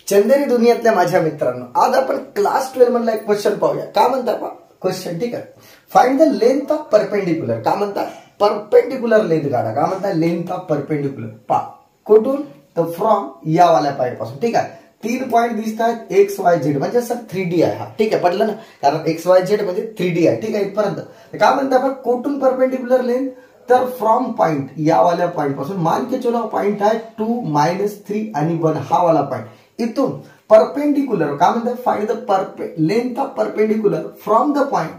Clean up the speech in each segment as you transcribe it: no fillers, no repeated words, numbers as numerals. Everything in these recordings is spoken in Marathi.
चंदेरी दुनियातल्या माझ्या मित्रांनो, आज आपण क्लास 12 मधला एक क्वेश्चन पाहूया. का म्हणता पा क्वेश्चन, ठीक आहे. Find the length of perpendicular. का म्हणता परपेंडिक्युलर लेंथ काढा. का म्हणता लेंथ ऑफ परपेंडिक्युलर. पा कुठून तर फ्रॉम या वाल्या पॉइंट पासून, ठीक आहे. 3 पॉइंट दिसत आहेत एक्स वाय झेड, म्हणजे सर 3D आहे हा, ठीक आहे. पडलं ना, कारण एक्स वाय झेड म्हणजे 3D आहे, ठीक आहे. इथपर्यंत काय म्हणता आपण कुठून परपेंडिक्युलर लेंथ, तर फ्रॉम पॉइंट या वाल्या पॉइंट पासून मान के चलो पॉइंट आहे 2 -3 आणि 1 हा वाला पॉइंट. इथून परपेंडिक्युलर काय म्हणतात find the length of perpendicular from the point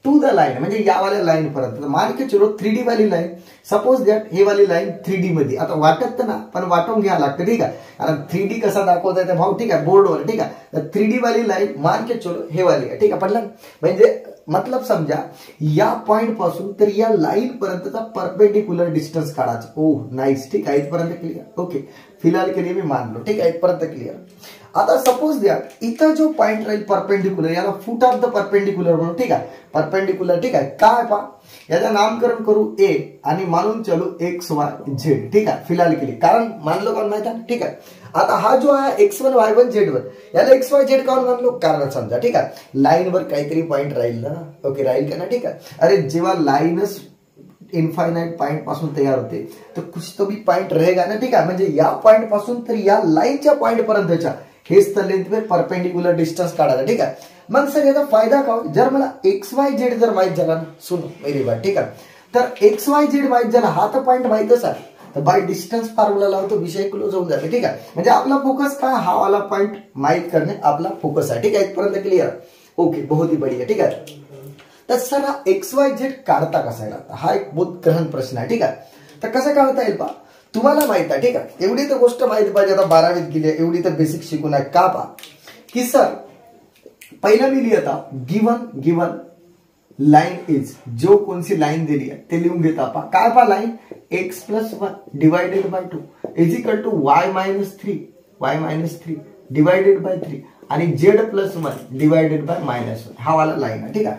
two the line, म्हणजे या वाल्या लाईन पर्यंत. मान के चलो 3D वाली लाईन, सपोज दॅट हे वाली लाईन 3D मध्ये. आता वाटत ना, पण वाटून घ्यावं लागतं, ठीक आहे. कारण 3D कसा दाखवता येते भाऊ, ठीक आहे, बोर्डवर, ठीक आहे. तर 3D वाली लाईन मान के चलो हे वाली आहे, ठीक आहे. पडलं म्हणजे मतलब समजा या पॉइंट पासून तर या लाईन पर्यंतचा परपेंडिक्युलर डिस्टन्स काढायचा. ओह नाईस, ठीक आहे. इथपर्यंत क्लिअर. ओके, फिलहाल के लिए मी मानलो, ठीक आहे. इथपर्यंत क्लिअर. आता सपोज द्या इथं जो पॉइंट राहील परपेंडिक्युलर, याला फुट ऑफ द परपेंडिक्युलर म्हणून, ठीक आहे. परपेंडिक्युलर, ठीक आहे. काय पा याचं नामकरण करू ए आणि मानून चलो एक्स वाय झेड, ठीक आहे. फिलहाल के लिए कारण मानलो का माहिती आहे, ठीक आहे. आता हा जो आहे x1 y1 z1, याला x y z काऊन मानलो, कारण समजा, ठीक आहे, लाईनवर काहीतरी पॉइंट राहील ना. ओके, राहील का ना, ठीक आहे. अरे जेव्हा लाईनच इन्फायनाइट पॉइंट पासून तयार होते तर कुछ तो भी पॉइंट रहेगा ना, ठीक आहे. म्हणजे या पॉइंट पासून तर या लाईनच्या पॉइंट पर्यंतच्या हेच तर लेंथ पे परपेंडिक्युलर डिस्टन्स काढायचा, ठीक आहे. मग सर याचा फायदा काय, जर मला एक्स वाय झेड जर माहित झाला ना, सुनो मेरी बात, ठीक आहे. तर एक्स वाय झेड माहित झाला, हा तर पॉइंट माहितच आहे, तर बाय डिस्टन्स फॉर्म्युला लावतो, विषय क्लोज होऊन जाते, ठीक आहे. म्हणजे आपला फोकस काय, हा वाला पॉइंट माहित करणे आपला फोकस आहे, ठीक आहे. इथपर्यंत क्लिअर. ओके, बहुत ही बढ़िया, ठीक आहे. तर सर हा एक्स वाय झेड काढता कसा येईल, हा एक बहुत गहन प्रश्न आहे, ठीक आहे. तर कसं काढता येईल पा तुम्हाला माहित आहे, ठीक आहे. एवढी तर गोष्ट माहिती पाहिजे, आता 12वीत गेली, एवढी तर बेसिक शिकून आहे. का पा की सर पहिला मी लिहिता गिवन लाइन इज, जो कौन सी लाइन दिली आहे ते लिहून घेता पा. काय पा line x+1 divided by 2 is equal to y-3 divided by 3 आणि z+1 डिवाइडेड बाय -1 हा वाला लाइन आहे, ठीक आहे.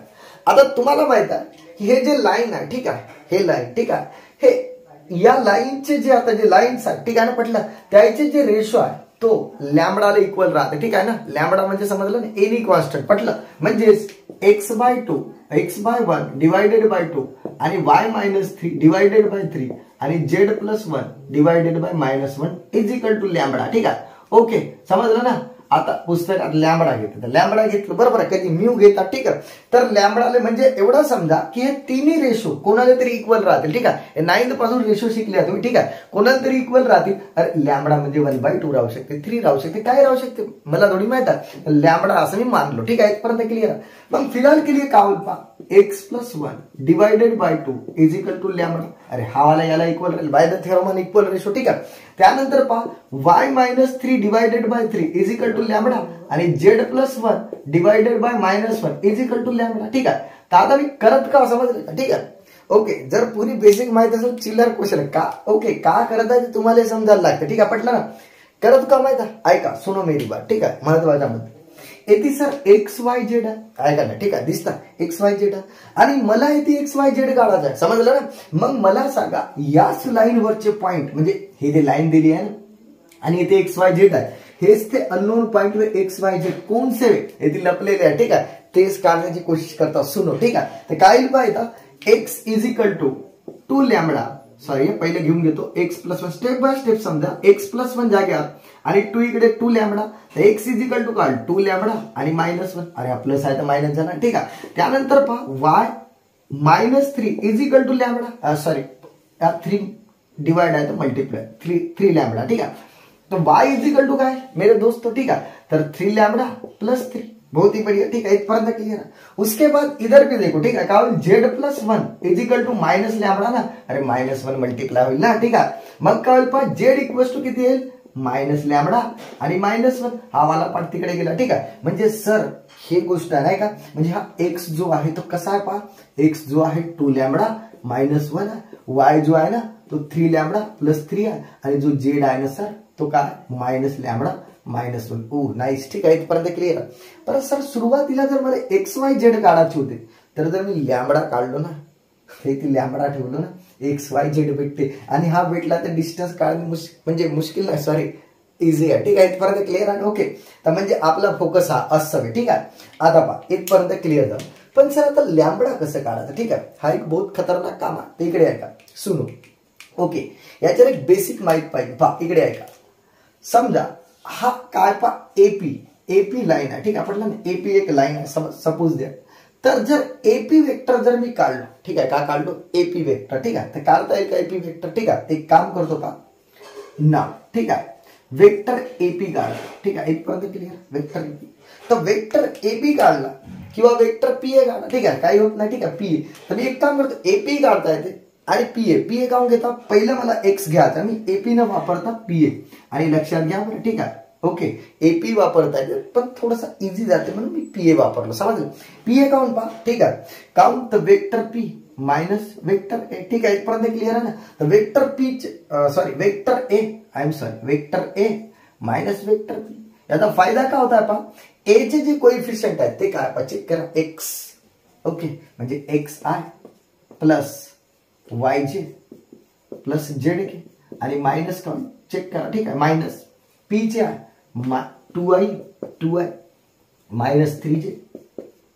आता तुम्हाला माहित आहे की हे जे लाइन आहे, ठीक आहे, हे लाइन, ठीक आहे, हे या लाईनचे जे आता जे लाईन्स आहेत, ठीक आहे ना, पटलं, त्याचे जे रेशो आहे तो लॅम्बडाला इक्वल राहते, ठीक आहे ना. लॅम्बडा म्हणजे समजलं ना, एनी कॉन्स्टंट, पटलं. म्हणजे x/2 x/1 डिवाइडेड बाय 2 आणि y-3 डिवाइडेड बाय 3 आणि z+1 divided by -1 is equal to lambda, ठीक आहे. ओके, समजलं ना. आता पुस्तकात लॅम्बडा घेतलं, तर लॅम्बडा घेतलं बरोबर आहे, कधी म्यू घेतात, ठीक आहे. तर लॅम्बडाले म्हणजे एवढं समजा की हे तिन्ही रेशो कोणाला तरी इक्वल राहतील, ठीक आहे. 9th पासून रेशो शिकले तुम्ही, ठीक आहे. कोणाला तरी इक्वल राहतील. अरे लॅम्बडा म्हणजे 1/2 राहू शकते, 3 राहू शकते, काय राहू शकते मला थोडी माहित आहे. लॅम्बडा असं मी मानलो, ठीक आहे. इथपर्यंत क्लिअर. मग फिलहाल के लिए काय होईल पा x+1 divided by 2 is equal to lambda. अरे हा वाला याला इक्वल राहील by the theorem on equal ratio, ठीक आहे. त्यानंतर पहा y-3 divided by 3 is equal to lambda आणि z+1 divided by -1 is equal to lambda, ठीक आहे. तर आता मी करत का समजलं का, ठीक आहे. ओके, जर पूरी बेसिक माहिती असेल चिल्लर क्वेश्चन का. ओके, का करत आहे तुम्हाला समजायला लागतं, ठीक आहे. पटलं ना. करत का माहित आहे, ऐका, सुनो मेरी बात, ठीक आहे. महत्वाच्या मध्ये येते सर XYZ आहे, ऐका ना, ठीक आहे. दिसता XYZ आहे आणि मला येते XYZ काढायचं आहे, समजलं ना. मग मला सांगा याच लाईन वरचे पॉइंट, म्हणजे हे जे लाईन दिली आहे ना आणि इथे XYZ आहे, हेच ते अननोन पॉइंट व XYZ कोणसे येथे लपलेले आहे, ठीक आहे. तेच काढण्याची कोशिश करता, सुनो, ठीक आहे. तर काय येईल पाहिजे x is equal to 2 lambda, sorry पहिले घेऊन घेतो x+1 स्टेप बाय स्टेप. समजा x+1 जाग्यावर आणि 2 इकडे 2 लॅम्बडा, तर x इज इक्वल टू काय 2 लॅम्बडा आणि -1. अरे प्लस आहे तर मायनस झाला, ठीक आहे. त्यानंतर पहा y-3 is equal to lambda, sorry 3 divide आहे तर मल्टीप्लाय 3 लॅम्बडा, ठीक आहे. तो y इज इक्वल टू काय मेरे दोस्त, ठीक है. तर 3 लैम्बडा प्लस 3, बहुत ही बढ़िया, ठीक है. इतना क्लियर है. उसके बाद इधर भी देखो, ठीक है, क्या z+1 is equal to minus lambda ना. अरे -1 मल्टीप्लाय होईल ना, ठीक आहे. मग काय होईल z इक्वल्स टू किती येईल माइनस लैम्बडा आणि -1 हा वाला पार्ट तिकडे गेला, ठीक आहे. म्हणजे सर हे गोष्ट आहे का, म्हणजे हा x जो आहे तो कसा आहे पहा, x जो आहे 2 लैम्बडा -1 आहे, y जो आहे ना तो 3 लैम्बडा प्लस 3 आहे आणि जो z आहे ना सर तो काय माइनस लैम्बडा -1. ओ नाईस, ठीक आहे. इथपर्यंत क्लिअर आहे. पण सर सुरुवातीला जर मला XYZ काढायचे होते तर जर मी लॅम्बडा काढलो ना, हे ती लॅम्बडा ठेवलो ना, XYZ भेटते आणि हा भेटला तर डिस्टन्स काढणे म्हणजे मुश्किल नाही, सॉरी इझी आहे, ठीक आहे. इथपर्यंत क्लिअर आहे. ओके, तर म्हणजे आपला फोकस हा असं आहे, ठीक आहे. आता पहा इथपर्यंत क्लिअर झालं. पण सर आता लॅम्बडा कसं काढायचं, ठीक आहे. हा एक बहुत खतरनाक काम आहे. ते इकडे आहे का सुनो. ओके, याच्यावर एक बेसिक माहित पाहिजे. पहा इकडे आहे का, समजा हा काय पहा एपी लाईन आहे, ठीक आहे. म्हटलं ना एपी एक लाईन आहे सपोज द्या. तर जर एपी वेक्टर जर मी काढलो, ठीक आहे, का काढलो एपी वेक्टर, ठीक आहे. तर काढता येईल का एपी वेक्टर, ठीक आहे. एक काम करतो पहा ना, ठीक आहे. वेक्टर एपी काढला, ठीक आहे. इथपर्यंत क्लिअर. वेक्टर एपी, तर वेक्टर एपी काढला किंवा वेक्टर पीए काढला, ठीक आहे. काही होत नाही, ठीक आहे. पीए, तर मी एक काम करतो एपी काढता येते आणि पीए काढून घेता. पहिलं मला एक्स घ्यायचा, मी एपी न वापरता पीए. आणि लक्षात घ्या बरं, ठीक आहे. ओके, एपी वापरता येते पण थोडासा इझी जाते म्हणून मी पीए वापरलो. समजलं. पीए काउंट पहा, ठीक आहे. काउंट तर vector P minus vector A, ठीक आहे. इथपर्यंत क्लिअर आहे ना. तर vector P sorry vector A, vector A minus vector P. याचा फायदा काय होता पहा, ए चे जे कोइफिशियंट आहेत ते काय चेक करा. एक्स, ओके, म्हणजे एक्स आय प्लस वाय जे प्लस जेड के आणि मायनस काउंट चेक करा, ठीक आहे. मायनस पी चे आहे 2i मायनस 3j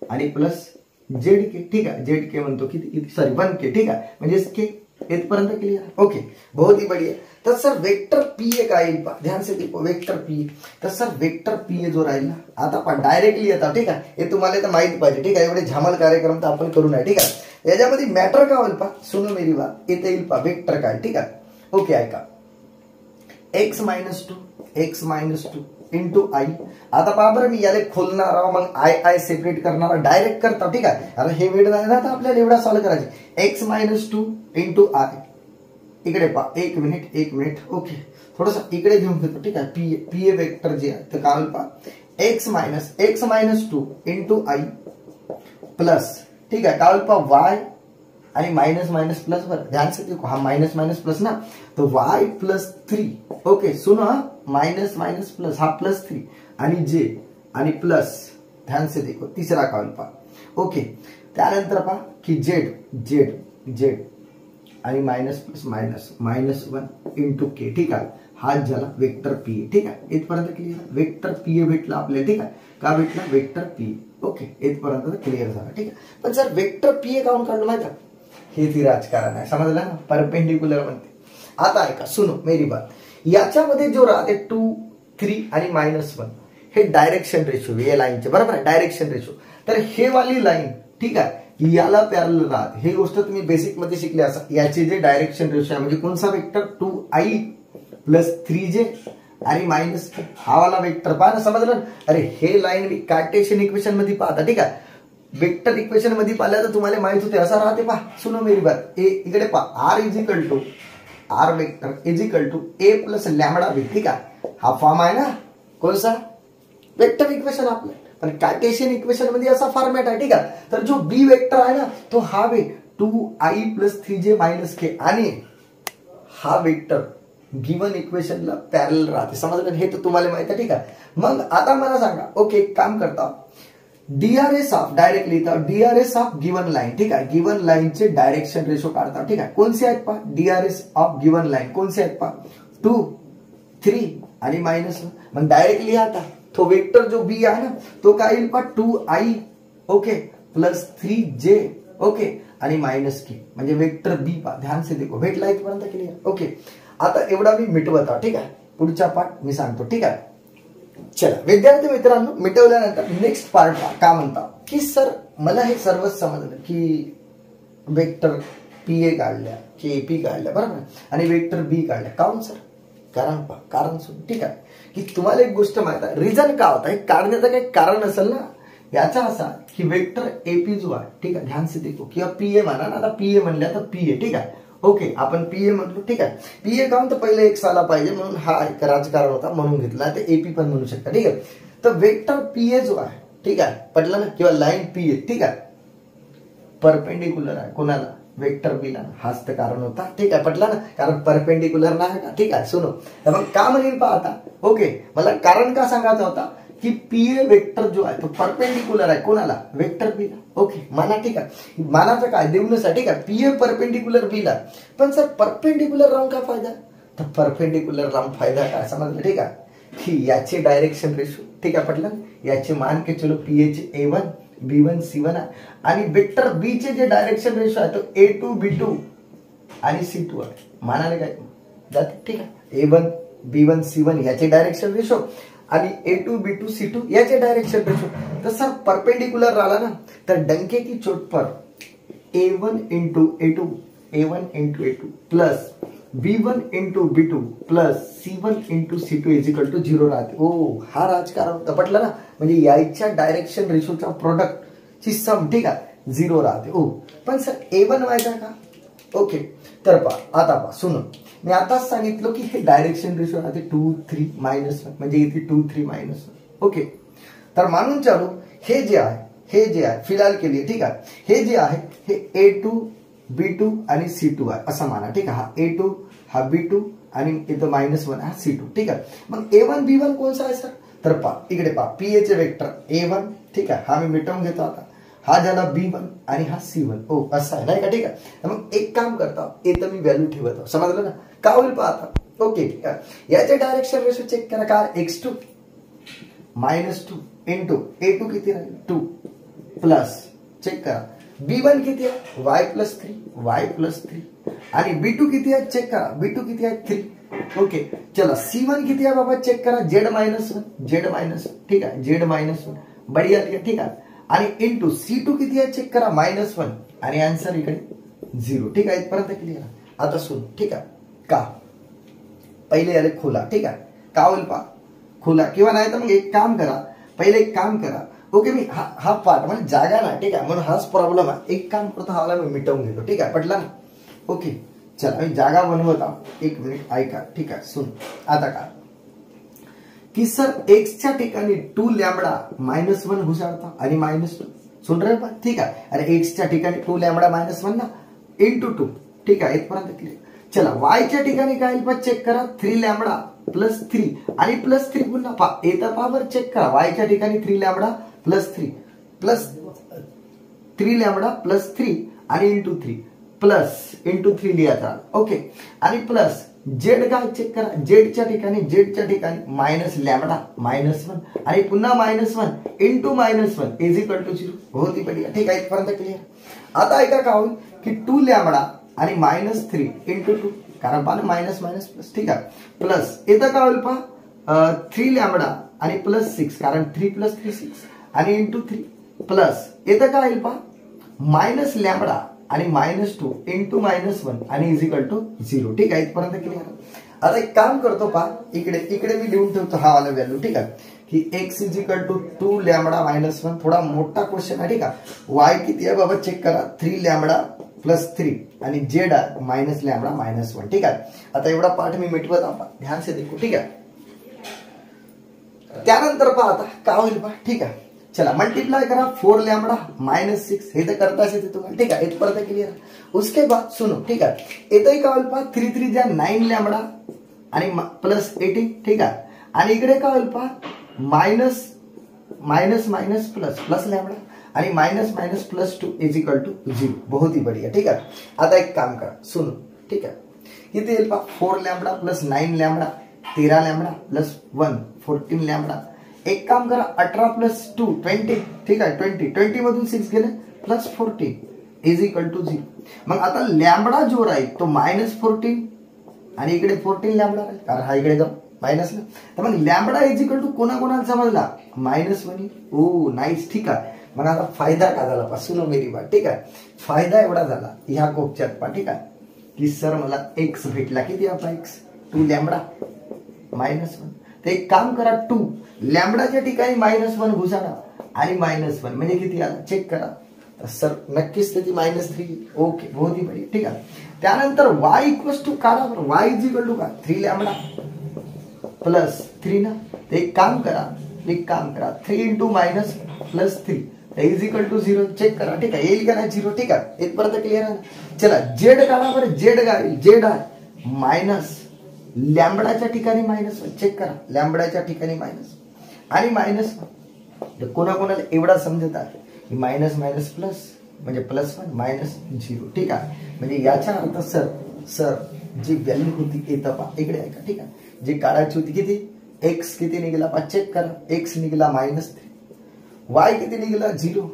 आणि प्लस जेड के, ठीक आहे. जेड के म्हणतो किती, सॉरी 1k, ठीक आहे. म्हणजे के इथपर्यंत क्लियर. ओके, बहुत ही बढ़िया. तर सर वेक्टर पीए काय येईल पहा, ध्यान से देखो. वेक्टर पीए, तर सर वेक्टर पीए जो राहील ना, आता पहा डायरेक्टली येतात, ठीक आहे. हे तुम्हाला तर माहित पाहिजे, ठीक आहे. एवढे झामल कार्यक्रम तर आपण करू नये, ठीक आहे. याच्यामध्ये मॅटर काय होईल पहा, सुनो मेरी बात. इथे येईल पहा वेक्टर काय, ठीक आहे. ओके, ऐका. x मायनस 2 इंटू आई. आता पहा बरं, मी याला खोलणार मग आय सेपरेट करणार, डायरेक्ट करता, ठीक आहे. अरे हे वेळ नाही ना, तर आपल्याला एवढा सॉल्व करायचे. X minus 2 into I. इकडे पहा, एक मिनिट. ओके, थोडस इकडे घेऊन घेतो, ठीक आहे. पीए वेक्टर जे आहे तर काय होईल पहा, एक्स मायनस 2 इंटू आई प्लस, ठीक आहे. काय होईल पहा वाय आणि मायनस प्लस. बरं ध्यान से देखो, हा मायनस प्लस ना, तो वाय प्लस 3. ओके, सुनो हा, मायनस प्लस, हा प्लस 3 आणि जे आणि प्लस. ध्यान से देखो, तिसरा काय होईल पहा. ओके, त्यानंतर पहा की जेड आणि मायनस प्लस मायनस 1 इंटू के, ठीक आहे. हा झाला वेक्टर पीए, ठीक आहे. इथपर्यंत क्लिअर. वेक्टर पीए भेटला आपल्याला, ठीक आहे. का भेटला वेक्टर पीए. ओके, इथपर्यंत क्लिअर झाला, ठीक आहे. पण जर वेक्टर पीए काढून काढलं माहिती आहे, हे ती राजकारण आहे, समजलं ना. परपेंडिक्युलर म्हणते. आता ऐका, सुनो मेरी बात. याच्यामध्ये जो राहते 2, 3 आणि -1 हे डायरेक्शन रेशो या लाईनचे, बरोबर आहे. डायरेक्शन रेशो, तर हे वाली लाईन, ठीक आहे, याला पॅरलल राहते. हे गोष्ट तुम्ही बेसिक मध्ये शिकले असं. याचे जे डायरेक्शन रेशो आहे म्हणजे कोणता वेक्टर, 2i प्लस 3j आणि मायनस हा वाला वेक्टर. पहा ना, समजलं. अरे हे लाईन मी कार्टेशियन इक्वेशन मध्ये पाहता, ठीक आहे. वेक्टर इक्वेशन मध्ये पाहिलं तर तुम्हाला माहित होते असं राहते. पहा सुनो मेरी बात. इकडे पहा, r vector is equal to a plus lambda b, ठीक आहे. हा फॉर्म आहे ना कोणसा, वेक्टर इक्वेशन आपलं. पण कार्टेशियन इक्वेशन मध्ये असा फॉर्मॅट आहे, ठीक आहे. तर जो बी वेक्टर आहे ना, तो हा वे 2i plus 3j minus K आणि हा वेक्टर गिवन इक्वेशनला पॅरलल राहते, समजलं. हे तर तुम्हाला माहित आहे, ठीक आहे. मग आता मला सांगा, ओके, एक काम करता, DRS of directly DRS of given line, ठीक आहे. गिवन लाईनचे डायरेक्शन रेशो काढता, ठीक आहे. कोणते आहेत पहा, डीआरएस ऑफ गिवन लाईन कोणते आहेत पहा, 2, 3 आणि -1. मग डायरेक्टली आता तो वेक्टर जो बी आहे ना, तो काय येईल पहा, 2i okay plus 3j okay आणि -k म्हणजे वेक्टर बी पहा. ध्यान से देखो, भेटला इथपर्यंत क्लिअर. ओके, आता एवढा मी मिटवता, ठीक आहे. पुढचा पार्ट मी सांगतो, ठीक आहे. चला विद्यार्थी मित्रांनो, मिटवल्यानंतर नेक्स्ट पार्ट का म्हणता की सर मला हे सर्वच समजलं की वेक्टर पीए काढल्या की एपी काढल्या, बरोबर, आणि वेक्टर बी काढल्या. काऊन सर, कारण सुन, ठीक आहे. की तुम्हाला एक गोष्ट माहित आहे, रिझन का होता, हे काढण्याचं काही कारण असेल ना. याचा असा की वेक्टर एपी जो आहे, ठीक आहे, ध्यान से देखो, किंवा पीए म्हणा ना. आता पीए म्हणल्या तर पीए, ठीक आहे. ओके, आपण पीए म्हटलो, ठीक आहे. पीए काऊन तर पहिले एक्स आला पाहिजे म्हणून हा एक राजकारण होता म्हणून घेतला. ते एपी पण म्हणू शकता, ठीक आहे. तर वेक्टर पीए जो आहे, ठीक आहे, पटलं ना, किंवा लाईन पीए, ठीक आहे, परपेंडिक्युलर आहे कोणाला, वेक्टर बी ला. हाच तर कारण होता, ठीक आहे, पटलं ना, कारण परपेंडिक्युलर नाही का, ठीक आहे. सुनो, मग का म्हणेल पाहता. ओके, मला कारण का सांगायचं होता की पीए वेक्टर जो आहे तो परपेंडिक्युलर आहे कोणाला, वेक्टर बी ला. ओके, माना, ठीक आहे. मानाचं काय देऊनच आहे, ठीक आहे. पीए परपेंडिक्युलर बी ला. पण सर परपेंडिक्युलर राहून काय फायदा, तर परपेंडिक्युलर राहून फायदा काय समजलं, ठीक आहे. की याचे डायरेक्शन रेशो, ठीक आहे पटलं, याचे मान के चलो पीए चे A1 B1 C1 आहे आणि वेक्टर बी चे जे डायरेक्शन रेशो आहे तो A2 B2 आणि C2 आहे. मानाने काय जाते, ठीक आहे. A1 B1 C1 याचे डायरेक्शन रेशो आणि A2 B2 C2 याचे डायरेक्शन रेशो. तर सर परपेंडिकुलर राहिला ना, तर डंके की चोट पर A1 into A2 plus B1 into B2 plus C1 into C2 is equal to 0 राहते. ओ हा राजकारण पटलं ना, म्हणजे याच्या डायरेक्शन रेशोचा प्रोडक्ट ची सम, ठीक आहे, 0 राहते. ओ पण सर A1 व्हायचा का? ओके, तर पहा आता पहा सुनो, मी आताच सांगितलं की हे डायरेक्शन रेशो राहते 2 3 -1, म्हणजे इथे 2 3 -1. ओके, तर मानून चालू हे जे आहे फिलहाल के लिए, ठीक आहे, हे जे आहे हे A2 B2 आणि C2 आहे असं माना, ठीक आहे. हा A2 हा B2 आणि इथं -1 हा C2, ठीक आहे. मग A1 B1 कोणसा आहे सर? तर पहा इकडे पहा, पीए चे वेक्टर A1, ठीक आहे, हा मी मिटवून घेतो आता. हा झाला B1 आणि हा C1. ओ असं आहे नाही का, ठीक आहे. मग एक काम करता, इथं मी व्हॅल्यू ठेवतो, समजलं ना, का होईल पहा आता. ओके, याचे डायरेक्शन रेशो चेक करा, काय x2 -2 इंटू A2 किती राहील 2 प्लस चेक करा B1 किती आहे y+3 आणि B2 किती आहे चेक करा, B2 किती आहे 3. ओके, चला C1 किती आहे बाबा चेक करा, z-1, ठीक आहे, z-1 बढिया, ठीक आहे. आणि इंटू C2 किती आहे चेक करा, -1 आणि आन्सर इकडे 0, ठीक आहे. इथपर्यंत क्लिअर. आता सुन, ठीक आहे, का पहिले याले खोला, ठीक आहे, का होईल पहा खोला, किंवा नाही तर मग एक काम करा, पहिले एक काम करा. ओके, मी हा पार्ट म्हणजे जागा ना, ठीक आहे, म्हणून हाच प्रॉब्लेम आहे. एक काम करतो, हा मी मिटवून घेतो, ठीक आहे, पटला ना. ओके, चला मी जागा बनवत आहो, एक मिनिट ऐका, ठीक आहे. सुन आता का की सर एक्सच्या ठिकाणी 2 लॅम्बडा -1 घुसाळता आणि -2 सुन रहे पा, ठीक आहे. अरे एक्सच्या ठिकाणी 2 लॅम्बडा -1 ना इंटू 2, ठीक आहे, इथपर्यंत क्लिअर. चला वायच्या ठिकाणी काय येईल चेक करा, 3 लॅम्बडा +3 आणि +3 पुन्हा पा येतं पा बरं चेक करा, वायच्या ठिकाणी 3 लॅम्बडा +3 लॅम्बडा +3 आणि इंटू 3 लिहायचा. ओके, आणि प्लस जेड काय चेक करा, जेडच्या ठिकाणी मायनस लॅम्बडा -1 आणि पुन्हा -1 इंटू -1 इज इक्वल टू 0. बहुत ही बढ़िया, ठीक आहे, इथपर्यंत क्लिअर. आता ऐका काय होईल की 2 लॅम्बडा आणि -3 इंटू 2, कारण पहा मायनस प्लस, ठीक आहे, प्लस इथं काय होईल पहा 3 लॅम्बडा आणि +6, कारण 3 + 3 6 आणि इंटू 3 प्लस इथं काय होईल पहा -, लॅम्बडा आणि -2 इंटू -1 आणि इज इक्वल टू 0, ठीक आहे, इथपर्यंत क्लिअर. आता एक काम करतो पहा, इकडे मी लिहून ठेवतो हा वाला व्हॅल्यू, ठीक आहे, की x is equal to 2 lambda -1, थोडा मोठा क्वेश्चन आहे, ठीक आहे. y किती आहे बाबा चेक करा, 3 लॅम्बडा +3 आणि z मायनस लॅम्बडा -1, ठीक आहे. आता एवढा पाठ मी मिटवत आपण ध्यान से देखो, ठीक आहे. त्यानंतर पहा आता काय होईल पहा, ठीक आहे. चला मल्टीप्लाई करा 4 लैम्बडा -6, हे तर करताच येते तुम्हाला, ठीक आहे, इथपर्यंत क्लिअर. उसके बाद सुनो, ठीक आहे, इथंही काय होईल पहा 3 3 जा 9 लैम्बडा आणि +18, ठीक आहे. आणि इकडे काय होईल पहा मायनस प्लस लैम्बडा आणि -+2 इज इक्वल टू 0. बहुत ही बढ़िया, ठीक आहे. आता एक काम करा, सुनो, ठीक आहे, किती येईल पहा 4 लैम्बडा +9 लैम्बडा 13 लैम्बडा +1 14 लैम्बडा. एक काम करा 18 + 2 20, ठीक आहे, 20 मधून 6 गेले +14 इज इक्वल टू 0. मग आता लॅम्बडा जो राहील तो -14 आणि इकडे 14 लॅम्बडा राहील, कारण हा इकडे जाऊ मायनसला. तर मग लॅम्बडा इज इक्वल टू कोणाकोणाला समजला -1. ओ नाईस, ठीक आहे. मग आता फायदा का झाला पा, सुनो मेरी बात, ठीक आहे. फायदा एवढा झाला ह्या कोपच्यात पा, ठीक आहे, की सर मला x भेटला, किती आपला x 2 लॅम्बडा -1. तर एक काम करा 2 लॅम्बडाच्या ठिकाणी -1 घुसाडा आणि -1 म्हणजे किती आला चेक करा. तर सर नक्कीच त्याची -3. ओके, बहुत ही बढिया, ठीक आहे. त्यानंतर y इक्वल्स टू काढा, y इज इक्वल टू का 3 लॅम्बडा +3 ना. तर एक काम करा 3 × -+3 इज इक्वल टू 0, चेक करा, ठीक आहे, येईल का नाही 0, ठीक आहे, इथपर्यंत क्लिअर आहे. चला जेड काढा बरं, जेड आहे मायनस लॅम्बडाच्या ठिकाणी -1, चेक करा, लॅम्बडाच्या ठिकाणी मायनस आणि -1. कोणाकोणाला एवढा समजत आहे की मायनस प्लस म्हणजे +1 -0, ठीक आहे. म्हणजे याचा अर्थ सर जी व्हॅल्यू होती येतं पहा इकडे आहे का, ठीक आहे, जी काढायची होती किती एक्स किती निघाला पा चेक करा. एक्स निघाला -3, वाय किती निघाला 0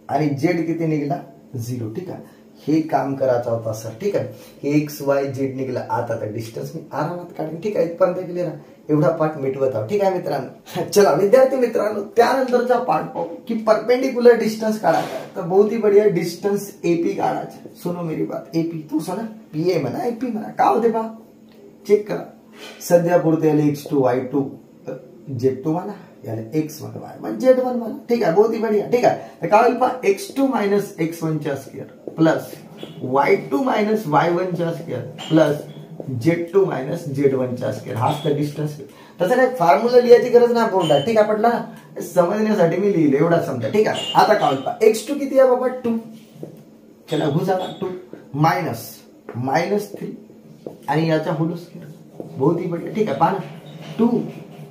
आणि जेड किती निघाला 0. ठीक आहे, हे काम करायचं होता सर. ठीक आहे, हे एक्स वाय जेड निघाला. आता तर डिस्टन्स मी आरामात काढेन. ठीक आहे, इथपर्यंत क्लिअर आहे. एवढा पार्ट मिटवत आहोत. ठीक आहे मित्रांनो. चला विद्यार्थी मित्रांनो, त्यानंतरचा पार्ट पाहू की परपेंडिकुलर डिस्टन्स काढायचा. तर बहुत ही बढ़िया डिस्टन्स एपी काढायचा. सुनो मेरी बात, एपी तू सुना, पीए म्हणा एपी म्हणा, का होते पहा चेक करा. सध्या पुरते x2 y2 z2 म्हणा, याला x1 y1 z1 म्हणा. ठीक आहे, बहुत ही बढ़िया. ठीक आहे, तर काय होईल पहा x2 मायनस x1 चा square plus y2 minus y1 चा square plus z2 minus z1 चा स्क्वेअर. हाच तर डिस्टन्स. तसं काय फॉर्म्युला लिहायची गरज नाही आपल्याला. ठीक आहे, पटला समजण्यासाठी मी लिहिले एवढा समजा. ठीक आहे, आता काय होईल पहा x2 किती आहे बाबा 2. चला घुसाला 2 मायनस -3 आणि याचा होल स्क्वेअर. बहुत ही बढ़िया. ठीक आहे, पहा 2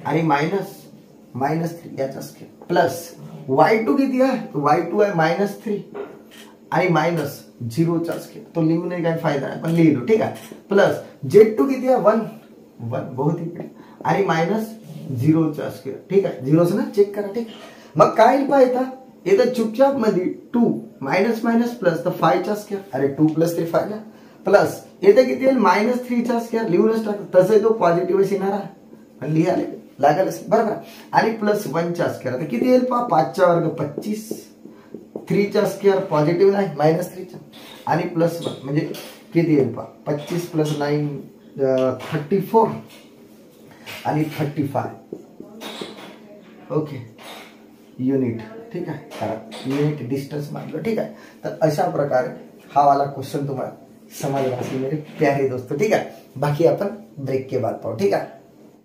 आणि -3 याचा स्क्वेअर प्लस y2 किती आहे, y2 आहे -3 आणि मायनस 0 चा स्क्वेअर. तो लिहून काही फायदा नाही पण लिहिलो. ठीक आहे, प्लस z2 किती आहे 1 बहुत ही बढ़िया आणि -0 चा स्क्वेअर. ठीक आहे, 0 ना चेक करा. ठीक, मग काय येईल पाहिजे इथं चुपचाप मध्ये 2 मायनस प्लस तर 5 चा स्क्वेअर. अरे 2 + 3 5 प्लस येथे किती येईल -3 चा स्क्वेअर. लिहूनच टाक, तसं तो पॉझिटिव्ह येणार आहे पण लिहायला लागेल बरोबर. आणि प्लस 1 चा स्क्वेअर. आता किती येईल पहा 5 चा वर्ग 25, 3 चा स्क्वेअर पॉझिटिव्ह नाही -3 चा आणि प्लस 1 म्हणजे किती येईल पहा 25 + 9 34 आणि 35 ओके युनिट. ठीक आहे, कारण युनिट डिस्टन्स मानलं. ठीक आहे, तर अशा प्रकारे हा वाला क्वेश्चन तुम्हाला समझ रहा है मेरे प्यारे दोस्तों. ठीक है, बाकी अपन ब्रेक के बाद पाओ. ठीक है.